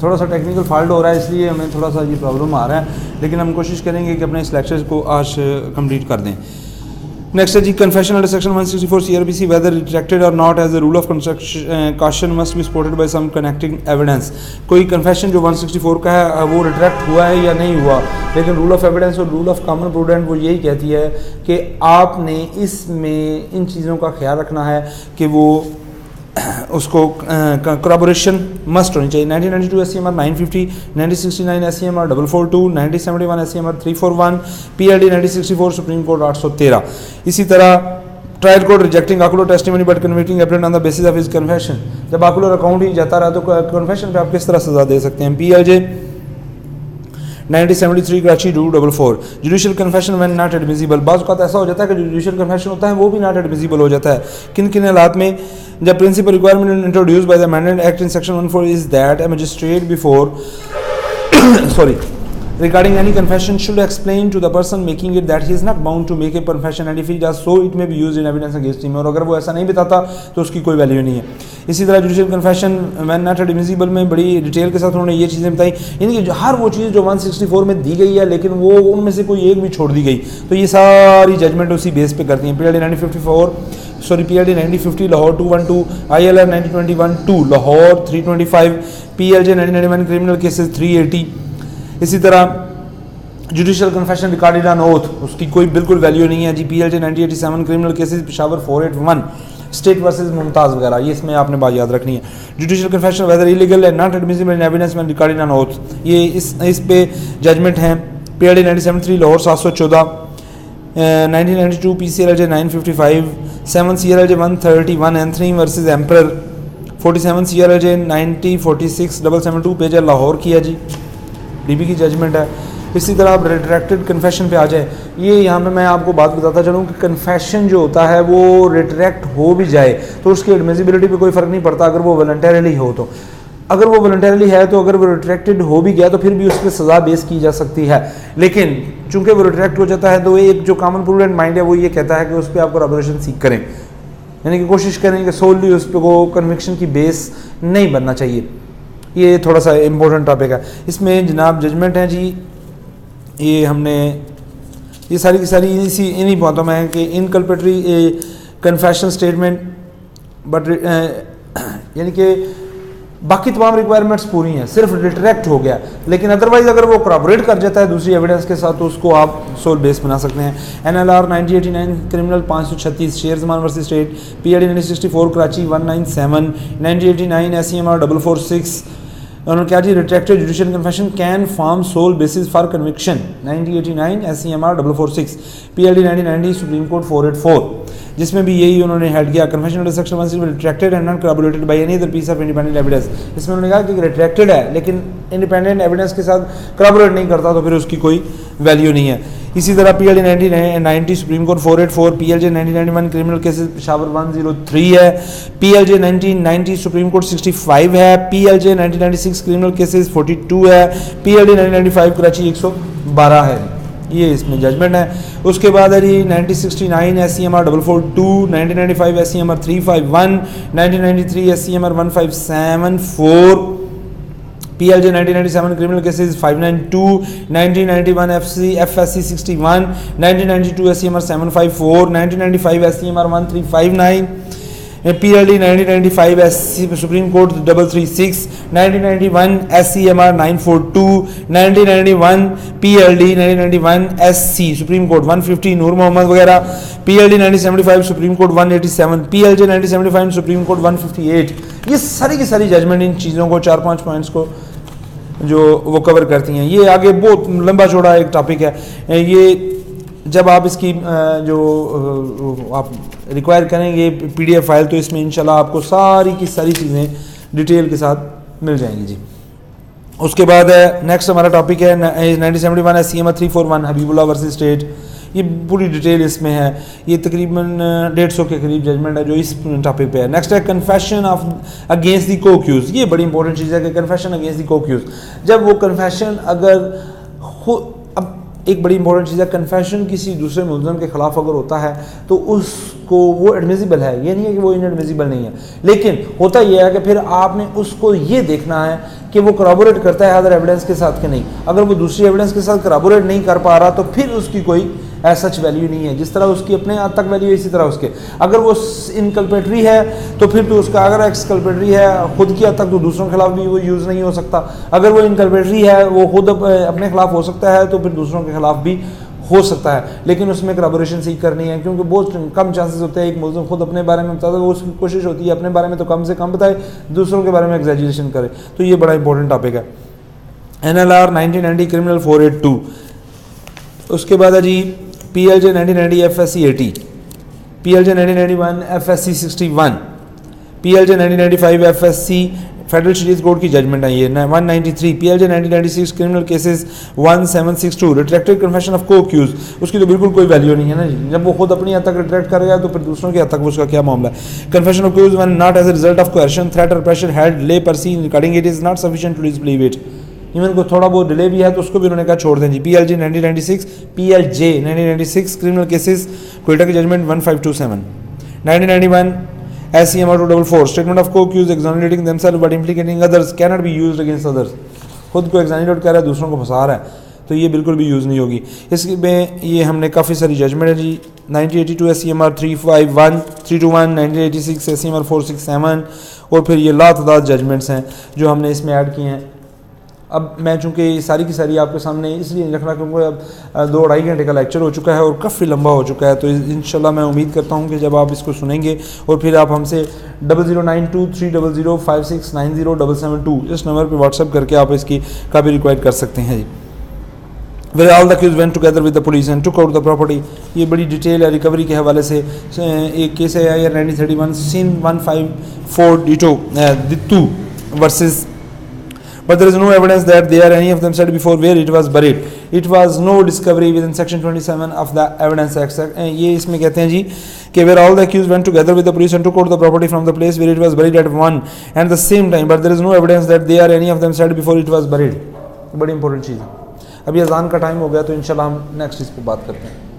थोड़ा सा technical fault हो रहा है, इसलिए हमें थोड़ा सा ये प्रॉब्लम आ रहा है, लेकिन हम कोशिश करेंगे कि अपने इस लेक्चर को आज कंप्लीट कर दें। नेक्स्ट है जी confession under section 164 CRPC whether retracted और not as the rule of caution must be supported by some connecting evidence. कोई कन्फेशन जो 164 का है वो रिट्रैक्ट हुआ है या नहीं हुआ, लेकिन रूल ऑफ एविडेंस और रूल ऑफ कॉमन प्रूडेंट वो यही कहती है कि आपने इसमें इन चीज़ों का ख्याल रखना है कि वो उसको कोलैबोरेशन मस्ट होनी चाहिए। 1992 SCMR 950, 1969 SCMR 442, 1971 SCMR 341, PLD 1964 supreme court 813। इसी तरह trial court rejecting ocular testimony but convicting appellant on the basis of his confession. जब आकुलर अकाउंट ही जाता रहा तो कन्फेशन पे आप किस तरह सजा दे सकते हैं। PLJ 1973 Karachi 244 judicial confession when not admissible. बाज़ औक़ात ऐसा हो जाता है कि जुडिशियल कन्फेशन होता है वो भी नॉट एडमिसिबल हो जाता है। किन किन हालात में? जब principal requirement introduce by the amended act in section 14 is that a magistrate before regarding any confession should explain to the person making it that he is not bound to make a confession and if he does so it may be used in evidence against him। और अगर वो ऐसा नहीं बताता तो उसकी कोई value नहीं है। इसी तरह judicial confession when not admissible में बड़ी डिटेल के साथ उन्होंने ये चीज़ें बताई, यानी कि हर वो चीज़ जो 164 में दी गई है लेकिन वो उनमें से कोई एक भी छोड़ दी गई, तो ये सारी जजमेंट उसी बेस पे करती हैं। PLD 1950 Lahore 212, ILR 1921 2 Lahore 325, PLJ 1991 criminal cases 380। इसी तरह judicial confession recorded on oath उसकी कोई बिल्कुल वैल्यू नहीं है जी। PLJ 1987 criminal cases Peshawar 481 state versus Mumtaz वगैरह, ये इसमें आपने बात याद रखनी है। Judicial confession whether illegal and not admissible in evidence when recorded on oath, ये इस पे जजमेंट हैं। PLD 1973 Lahore 714, 1992 PCLJ 955, 7 CLJ 131 Anthony versus emperor, 47 CLJ 9046 772 page Lahore की है जी, DB की जजमेंट है। इसी तरह आप रिट्रैक्टेड कन्फेशन पे आ जाए, ये यहाँ पे मैं आपको बात बताता चलूँ कि कन्फेशन जो होता है वो रिट्रैक्ट हो भी जाए तो उसकी एडमिसिबिलिटी पे कोई फ़र्क नहीं पड़ता अगर वो वॉलंटरली हो तो। अगर वो वॉलंटरली है तो अगर वो रिट्रैक्टेड हो भी गया तो फिर भी उस पर सज़ा बेस की जा सकती है, लेकिन चूंकि वो रिट्रैक्ट हो जाता है तो एक जो कॉमन प्रूडेंट माइंड है वो ये कहता है कि उस पर आप कोलैबोरेशन सीख करें, यानी कि कोशिश करें कि सोलली उस पर को कन्विक्शन की बेस नहीं बनना चाहिए। ये थोड़ा सा इम्पोर्टेंट टॉपिक है। इसमें जनाब जजमेंट हैं जी, ये हमने ये सारी की सारी इन्हीं बातों में है कि इनकल्पेटरी कन्फेशन स्टेटमेंट बट यानी कि बाकी तमाम रिक्वायरमेंट्स पूरी हैं, सिर्फ रिट्रैक्ट हो गया, लेकिन अदरवाइज अगर वो कोलैबोरेट कर जाता है दूसरी एविडेंस के साथ तो उसको आप सोल बेस बना सकते हैं। NLR 1989 criminal 536 Sherzaman versus state, PLD 1964 Karachi 197, 1989 SCMR 446। उन्होंने क्या जी retracted judicial confession can form sole basis for conviction, 1989 SCMR 446, PLD 1990 supreme court 484, जिसमें भी यही उन्होंने हेड किया। Confession under section 1 retracted and not collaborated by any other piece of independent evidence. इसमें उन्होंने कहा कि रिट्रैक्टेड है लेकिन इंडिपेंडेंट एविडेंस के साथ कोलैबोरेट नहीं करता तो फिर उसकी कोई वैल्यू नहीं है। इसी तरह PLD 1990 supreme court 484, PLJ 1991 criminal cases Peshawar 103 है, PLJ 1990 सुप्रीम कोर्ट 65 है, PLJ 1996 क्रिमिनल केसेस 42 है, PLD 1995 कराची 112 है, ये इसमें जजमेंट है। उसके बाद है जी 1969 SCMR 442, 1995 SCMR 351, 1993 SCMR 1574, PLJ 1997 criminal cases 592, 1991 FSC 61, 1992 SCMR 754, 1995 SCMR 1359, PLD 1995 supreme court 336, 1991 SCMR 942, 1991 PLD 1991 SC supreme court 150 नूर मोहम्मद वगैरह, PLD 1975 supreme court 187, PLJ 1975 supreme court 158। ये सारी की सारी जजमेंट इन चीज़ों को 4-5 पॉइंट्स को जो वो कवर करती हैं। ये आगे बहुत लंबा चौड़ा एक टॉपिक है, ये जब आप इसकी जो आप रिक्वायर करेंगे PDF फाइल तो इसमें इंशाल्लाह आपको सारी की सारी चीज़ें डिटेल के साथ मिल जाएंगी जी। उसके बाद नेक्स्ट हमारा टॉपिक है 1971 SCMR 341 हबीबुल्लाह वर्सेस स्टेट, ये पूरी डिटेल इसमें है, ये तकरीबन 150 के करीब जजमेंट है जो इस टॉपिक पे है। नेक्स्ट है कन्फेशन ऑफ अगेंस्ट दी को-अक्यूज़, ये बड़ी इंपॉर्टेंट चीज़ है कि कन्फेशन अगेंस्ट दी को-अक्यूज़। जब वो कन्फेशन अगर अब एक बड़ी इंपॉर्टेंट चीज़ है, कन्फेशन किसी दूसरे मुलज़म के ख़िलाफ़ अगर होता है तो उसको वो एडमिसिबल है, ये नहीं है कि वो इनएडमिसिबल नहीं है, लेकिन होता यह है कि फिर आपने उसको ये देखना है कि वो कराबोरेट करता है अदर एविडेंस के साथ कि नहीं। अगर वो दूसरी एविडेंस के साथ कराबोरेट नहीं कर पा रहा तो फिर उसकी कोई सच वैल्यू नहीं है। जिस तरह उसकी अपने हद तक वैल्यू है, इसी तरह उसके अगर वो इनकल्पेटरी है तो फिर तो उसका, अगर एक्सकल्पेटरी है खुद की हद तक तो दूसरों के खिलाफ भी वो यूज़ नहीं हो सकता। अगर वो इनकल्पेटरी है, वो खुद अपने खिलाफ हो सकता है तो फिर दूसरों के खिलाफ भी हो सकता है, लेकिन उसमें कराबोरेशन सीख करनी है, क्योंकि बहुत कम चांसेस होते हैं एक मुल्ज़िम खुद अपने बारे में बताता है, वो उसकी कोशिश होती है अपने बारे में तो कम से कम बताए, दूसरों के बारे में एग्जैजरेशन करे। तो ये बड़ा इंपॉर्टेंट टॉपिक है। NLR 1990 क्रिमिनल 482, उसके बाद है जी PLJ 1990 FSC 80, PLJ 1991 FSC 61, PLJ 1995 FSC federal Shariat court की जजमेंट है ये 193, PLJ 1996 criminal cases 1762 retracted confession of co-accused, उसकी तो बिल्कुल कोई वैल्यू नहीं है ना जी। जब वो खुद अपनी हद तक रिट्रैक्ट करेगा तो फिर दूसरों की हद तक उसका क्या मामला है। Confession of accused when not as a result of coercion, threat और प्रेशर हेल्ड ले परसीन regarding it is not sufficient to disbelieve it, even को थोड़ा बहुत डिले भी है तो उसको भी उन्होंने कहा छोड़ दें जी। PLJ 1996 PLJ 1996 criminal cases Quetta की judgment 1527, 1991 SCMR 244 statement of co-accused exonerating themselves but implicating others can not be used against others, खुद को एक्सोनरेट कर रहा है दूसरों को फंसा रहा है तो ये बिल्कुल भी यूज़ नहीं होगी। इसमें ये हमने काफ़ी सारी जजमेंट है जी। 1982 SCMR 351 321, 1986 SCMR 467 और फिर ये लातदाद जजमेंट्स हैं जो हमने इसमें ऐड किए हैं। अब मैं चूँकि सारी की सारी आपके सामने इसलिए नहीं रख रहा क्योंकि अब 2-2.5 घंटे का लेक्चर हो चुका है और काफ़ी लंबा हो चुका है, तो इंशाल्लाह मैं उम्मीद करता हूँ कि जब आप इसको सुनेंगे और फिर आप हमसे 00923005690772 इस नंबर पर व्हाट्सअप करके आप इसकी काफ़ी रिक्वायर कर सकते हैं जी। Where all the accused went together with the police and took out the property, ये बड़ी डिटेल है रिकवरी के हवाले से। एक केस है यार 1931 सीन 154 Dittu versus, but there is no evidence that they are any of them said before where it was buried. It was no discovery within section 27 of the evidence act. ये इसमें कहते हैं जी कि where all the accused went together with the police and took out the property from the place where it was buried at one and the same time, but there is no evidence that they are any of them said before it was buried. बड़ी important चीज़ है। अभी अज़ान का time हो गया तो इंशाल्लाह हम नेक्स्ट चीज़ पर बात करते हैं।